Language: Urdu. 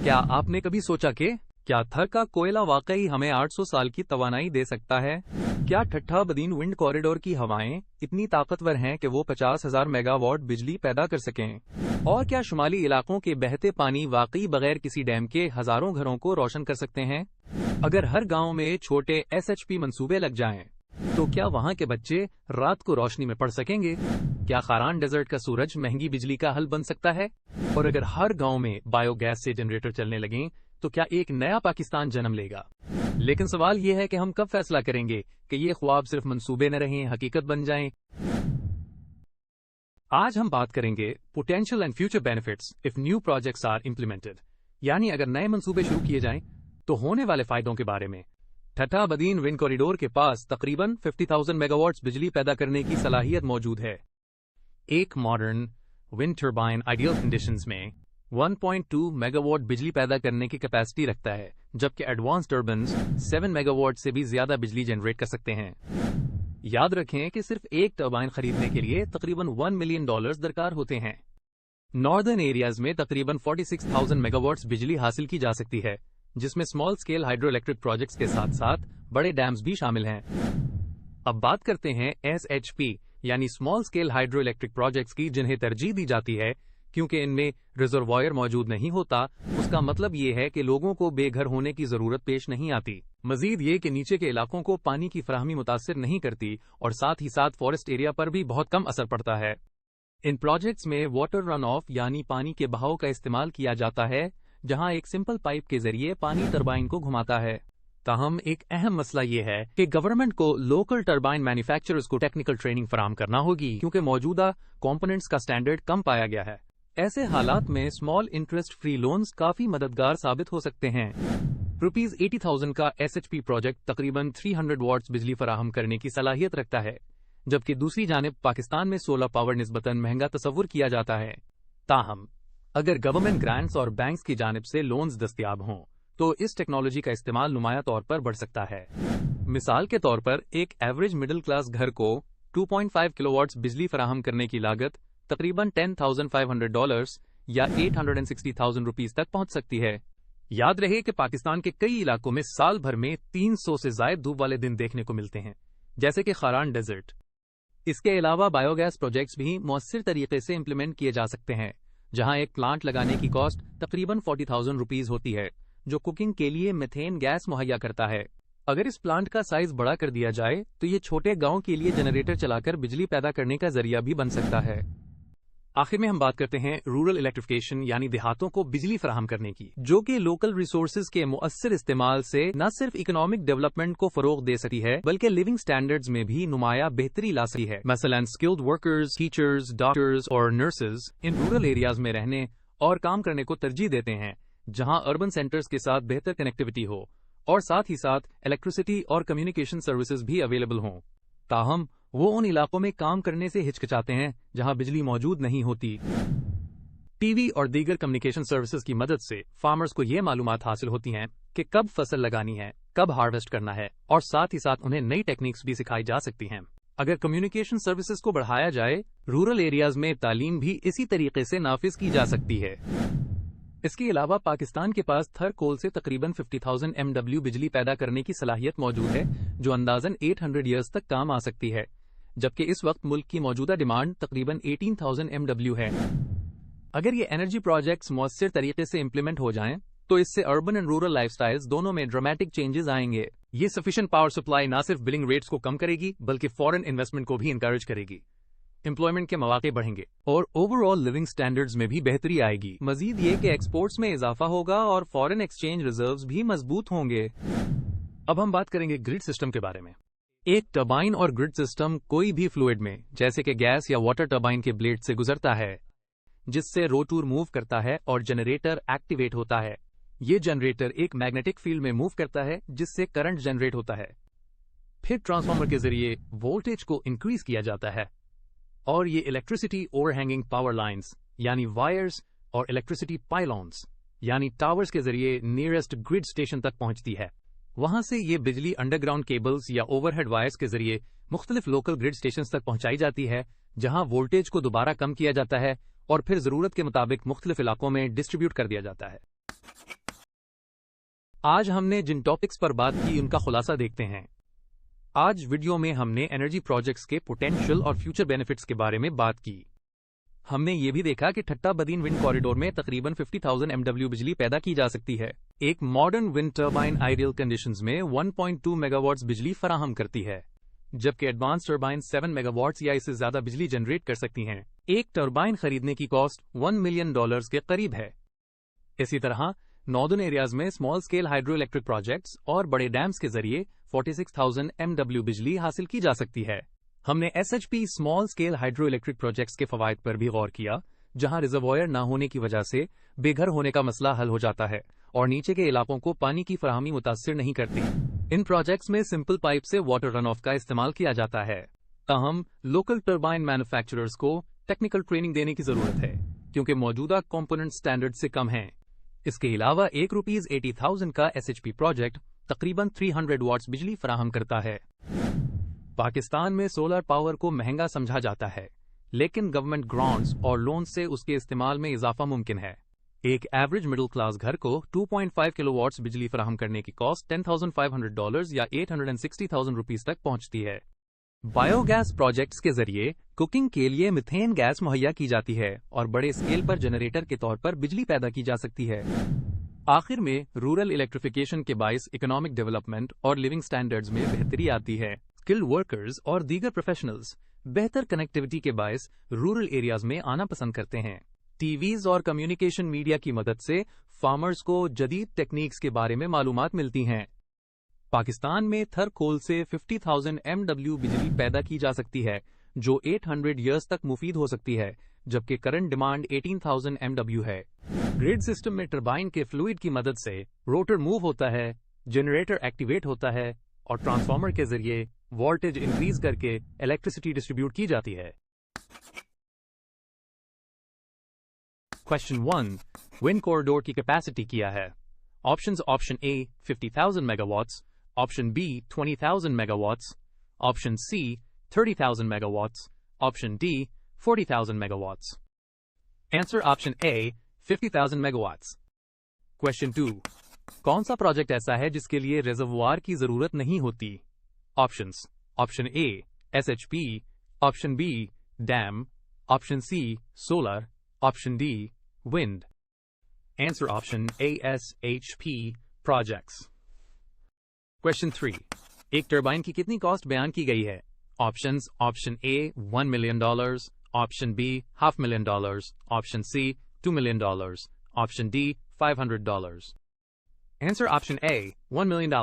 کیا آپ نے کبھی سوچا کہ کیا تھر کا کوئلہ واقعی ہمیں 800 سال کی توانائی دے سکتا ہے؟ کیا ٹھٹھا بدین ونڈ کوریڈور کی ہوائیں اتنی طاقتور ہیں کہ وہ 50,000 میگا واٹ بجلی پیدا کر سکیں؟ اور کیا شمالی علاقوں کے بہتے پانی واقعی بغیر کسی ڈیم کے ہزاروں گھروں کو روشن کر سکتے ہیں؟ اگر ہر گاؤں میں چھوٹے SHP منصوبے لگ جائیں تو کیا وہاں کے بچے رات کو روشنی میں پڑھ سکیں گے؟ کیا خاران ڈیزرٹ کا سورج مہنگی بجلی کا حل بن سکتا ہے؟ اور اگر ہر گاؤں میں بایو گیس سے جنریٹر چلنے لگیں تو کیا ایک نیا پاکستان جنم لے گا؟ لیکن سوال یہ ہے کہ ہم کب فیصلہ کریں گے کہ یہ خواب صرف منصوبے نہ رہیں، حقیقت بن جائیں؟ آج ہم بات کریں گے potential and future benefits of new projects are implemented, یعنی اگر نئے منصوبے شروع کیے جائیں تو ہونے والے فائدوں کے بارے میں۔ ٹھٹھا بدین ونڈ کوریڈور کے پاس تقریباً 50,000 میگا واٹس بجلی پیدا کرنے کی صلاحیت موجود ہے۔ ایک ماڈرن ونڈ ٹربائن آئیڈیل کنڈیشنز میں 1.2 میگا واٹ بجلی پیدا کرنے کی کیپیسٹی رکھتا ہے، جبکہ ایڈوانس ٹربنز 7 میگا واٹ سے بھی زیادہ بجلی جنریٹ کر سکتے ہیں۔ یاد رکھیں کہ صرف ایک ٹربائن خریدنے کے لیے تقریباً $1 ملین درکار ہوتے ہیں۔ ناردرن ایریاز میں تقریباً 46,000 میگا واٹس بجلی حاصل کی جا سکتی ہے، جس میں small scale hydro electric projects کے ساتھ ساتھ بڑے ڈیمز بھی شامل ہیں۔ اب بات کرتے ہیں SHP یعنی small scale hydro electric projects کی، جنہیں ترجیح دی جاتی ہے کیونکہ ان میں ریزروائر موجود نہیں ہوتا۔ اس کا مطلب یہ ہے کہ لوگوں کو بے گھر ہونے کی ضرورت پیش نہیں آتی۔ مزید یہ کہ نیچے کے علاقوں کو پانی کی فراہمی متاثر نہیں کرتی اور ساتھ ہی ساتھ فارسٹ ایریا پر بھی بہت کم اثر پڑتا ہے۔ ان پروجیکٹس میں واٹر رن آف یعنی پانی کے بہاؤ کا استعمال کیا جاتا ہے، جہاں ایک سمپل پائپ کے ذریعے پانی ٹربائن کو گھماتا ہے۔ تاہم ایک اہم مسئلہ یہ ہے کہ گورنمنٹ کو لوکل ٹربائن مینوفیکچررز کو ٹیکنیکل ٹریننگ فراہم کرنا ہوگی، کیونکہ موجودہ کمپوننٹس کا سٹینڈرڈ کم پایا گیا ہے۔ ایسے حالات میں اسمال انٹرسٹ فری لونز کافی مددگار ثابت ہو سکتے ہیں۔ ₹80,000 کا SHP پروجیکٹ تقریباً 300 واٹس بجلی فراہم کرنے کی صلاحیت رکھتا ہے، جبکہ دوسری جانب پاکستان میں سولر پاور نسبتاً مہنگا تصور کیا جاتا ہے۔ تاہم اگر گورنمنٹ گرانٹس اور بینکس کی جانب سے لونز دستیاب ہوں تو اس ٹیکنالوجی کا استعمال نمایاں طور پر بڑھ سکتا ہے۔ مثال کے طور پر ایک ایوریج مڈل کلاس گھر کو 2.5 کلو واٹس بجلی فراہم کرنے کی لاگت تقریباً $10,500 یا ₹860,000 تک پہنچ سکتی ہے۔ یاد رہے کہ پاکستان کے کئی علاقوں میں سال بھر میں 300 سے زائد دھوپ والے دن دیکھنے کو ملتے ہیں، جیسے کہ خاران ڈیزرٹ۔ اس کے علاوہ بایو گیس پروجیکٹس بھی مؤثر طریقے سے امپلیمنٹ کیے جا سکتے ہیں، جہاں ایک پلانٹ لگانے کی کاسٹ تقریباً $40,000 ہوتی ہے، جو کوکنگ کے لیے میتھین گیس مہیا کرتا ہے۔ اگر اس پلانٹ کا سائز بڑا کر دیا جائے تو یہ چھوٹے گاؤں کے لیے جنریٹر چلا کر بجلی پیدا کرنے کا ذریعہ بھی بن سکتا ہے۔ آخر میں ہم بات کرتے ہیں رورل الیکٹریفیکیشن یعنی دیہاتوں کو بجلی فراہم کرنے کی، جو کہ لوکل ریسورسز کے مؤثر استعمال سے نہ صرف اکنامک ڈیولپمنٹ کو فروغ دے سکتی ہے بلکہ لیونگ سٹینڈرڈز میں بھی نمایاں بہتری لا سکتی ہے۔ مثلاً اسکلڈ ورکرز، ٹیچرز، ڈاکٹرز اور نرسز ان رورل ایریاز میں رہنے اور کام کرنے کو ترجیح دیتے ہیں، جہاں اربن سینٹرز کے ساتھ بہتر کنیکٹیوٹی ہو اور ساتھ ہی ساتھ الیکٹریسٹی اور کمیونیکیشن سروسز بھی اویلیبل ہوں۔ تاہم وہ ان علاقوں میں کام کرنے سے ہچکچاتے ہیں جہاں بجلی موجود نہیں ہوتی۔ ٹی وی اور دیگر کمیونیکیشن سروسز کی مدد سے فارمرز کو یہ معلومات حاصل ہوتی ہیں کہ کب فصل لگانی ہے، کب ہارویسٹ کرنا ہے، اور ساتھ ہی ساتھ انہیں نئی ٹیکنیکس بھی سکھائی جا سکتی ہیں۔ اگر کمیونیکیشن سروسز کو بڑھایا جائے، رورل ایریاز میں تعلیم بھی اسی طریقے سے نافذ کی جا سکتی ہے۔ اس کے علاوہ پاکستان کے پاس تھر کول سے تقریباً 50,000 MW بجلی پیدا کرنے کی صلاحیت موجود ہے، جو اندازاً 800 ایئرز تک کام آ سکتی ہے، جبکہ اس وقت ملک کی موجودہ ڈیمانڈ تقریباً 18,000 MW ہے۔ اگر یہ انرجی پروجیکٹس مؤثر طریقے سے امپلیمنٹ ہو جائیں تو اس سے urban and rural life styles دونوں میں ڈرامیٹک چینجز آئیں گے۔ یہ سفیشینٹ پاور سپلائی نہ صرف بلنگ ریٹس کو کم کرے گی بلکہ فورن انویسٹمنٹ کو بھی انکریج کرے گی، امپلائمنٹ کے مواقع بڑھیں گے اور اوور آل لیونگ سٹینڈرڈز میں بھی بہتری آئے گی۔ مزید یہ کہ ایکسپورٹس میں اضافہ ہوگا اور فورن ایکسچینج ریزروز بھی مضبوط ہوں گے۔ اب ہم بات کریں گے گرڈ سسٹم کے بارے میں۔ ایک ٹربائن اور گرڈ سسٹم کوئی بھی فلوئڈ میں جیسے کہ گیس یا واٹر ٹربائن کے بلیڈ سے گزرتا ہے، جس سے روٹور موو کرتا ہے اور جنریٹر ایکٹیویٹ ہوتا ہے۔ یہ جنریٹر ایک میگنیٹک فیلڈ میں موو کرتا ہے جس سے کرنٹ جنریٹ ہوتا ہے، پھر ٹرانسفارمر کے ذریعے وولٹیج کو انکریز کیا جاتا ہے اور یہ electricity over hanging power lines یعنی وائرز اور الیکٹریسٹی پائلونز یعنی ٹاورز کے ذریعے نیئرسٹ گرڈ اسٹیشن تک پہنچتی ہے۔ وہاں سے یہ بجلی انڈر گراؤنڈ کیبلز یا اوور ہیڈ وائرز کے ذریعے مختلف لوکل گرڈ اسٹیشنز تک پہنچائی جاتی ہے، جہاں وولٹیج کو دوبارہ کم کیا جاتا ہے اور پھر ضرورت کے مطابق مختلف علاقوں میں ڈسٹریبیوٹ کر دیا جاتا ہے۔ آج ہم نے جن ٹاپکس پر بات کی ان کا خلاصہ دیکھتے ہیں۔ آج ویڈیو میں ہم نے انرجی پروجیکٹس کے پوٹینشیل اور فیوچر بینیفٹس کے بارے میں بات کی۔ ہم نے یہ بھی دیکھا کہ ٹھٹا بدین ونڈ کوریڈور میں تقریباً 50,000 MW بجلی پیدا کی جا سکتی ہے۔ ایک ماڈرن ونڈ ٹربائن آئیڈیل کنڈیشنز میں 1.2 میگا واٹس بجلی فراہم کرتی ہے، جبکہ ایڈوانس ٹربائن 7 میگا واٹس یا اس سے زیادہ بجلی جنریٹ کر سکتی ہیں۔ ایک ٹربائن خریدنے کی کاسٹ $1 ملین کے قریب ہے۔ اسی طرح ناردرن ایریاز میں small scale hydro electric projects اور بڑے ڈیمز کے ذریعے 46,000 MW بجلی حاصل کی جا سکتی ہے۔ ہم نے SHP small scale hydro electric projects کے فوائد پر بھی غور کیا، جہاں ریزروائر نہ ہونے کی وجہ سے بے گھر ہونے کا مسئلہ حل ہو جاتا ہے اور نیچے کے علاقوں کو پانی کی فراہمی متاثر نہیں کرتی۔ ان پروجیکٹس میں سمپل پائپ سے واٹر رن آف کا استعمال کیا جاتا ہے۔ تاہم لوکل ٹربائن مینوفیکچررز کو ٹیکنیکل ٹریننگ دینے کی ضرورت ہے، کیونکہ موجودہ کمپوننٹ سٹینڈرڈ سے کم ہیں۔ اس کے علاوہ ایک ₹80,000 کا SHP پروجیکٹ تقریباً 300 واٹس بجلی فراہم کرتا ہے۔ پاکستان میں سولر پاور کو مہنگا سمجھا جاتا ہے، لیکن گورنمنٹ گرانٹس اور لونز سے اس کے استعمال میں اضافہ ممکن ہے۔ ایک ایوریج مڈل کلاس گھر کو 2.5 کلو واٹس بجلی فراہم کرنے کی کاسٹ $10,500 یا $860,000 تک پہنچتی ہے۔ بایو گیس پروجیکٹس کے ذریعے کوکنگ کے لیے میتھین گیس مہیا کی جاتی ہے اور بڑے اسکیل پر جنریٹر کے طور پر بجلی پیدا کی جا سکتی ہے۔ آخر میں رورل الیکٹریفیکیشن کے باعث اکنامک ڈیولپمنٹ اور لیونگ سٹینڈرڈز میں بہتری آتی ہے۔ اسکلڈ ورکرز اور دیگر پروفیشنلز بہتر کنیکٹیوٹی کے باعث رورل ایریاز میں آنا پسند کرتے ہیں۔ ٹی ویز اور کمیونیکیشن میڈیا کی مدد سے فارمرز کو جدید ٹیکنیکس کے بارے میں معلومات ملتی ہیں۔ پاکستان میں تھر کول سے 50,000 MW بجلی پیدا کی جا سکتی ہے، جو 800 ایئرز تک مفید ہو سکتی ہے، جبکہ کرنٹ ڈیمانڈ 18,000 MW ہے۔ گریڈ سسٹم میں ٹربائن کے فلوئڈ کی مدد سے روٹر موو ہوتا ہے، جنریٹر ایکٹیویٹ ہوتا ہے اور ٹرانسفارمر کے ذریعے وولٹیج انکریز کر کے الیکٹریسٹی ڈسٹریبیوٹ کی جاتی ہے۔ Question 1 ونڈ کوریڈور کی کیپیسٹی کیا ہے؟ Options: option A 50,000 mega what's, option B 20,000 mega what's, option C 30,000 mega what's, option D 40,000 mega what's. Answer: option A 50,000 mega what's. Question 2 کون سا پروجیکٹ ایسا ہے جس کے لیے ریزروار کی ضرورت نہیں ہوتی؟ Options: option A SHP، option B dam, option C solar, option D wind. Answer: option A SHP projects. Question 3 ایک ٹربائن کی کتنی کاسٹ بیان کی گئی ہے؟ Options: option A $1 million, option B $500,000، option C $2 million, option D $500۔ Answer: option A $1 million.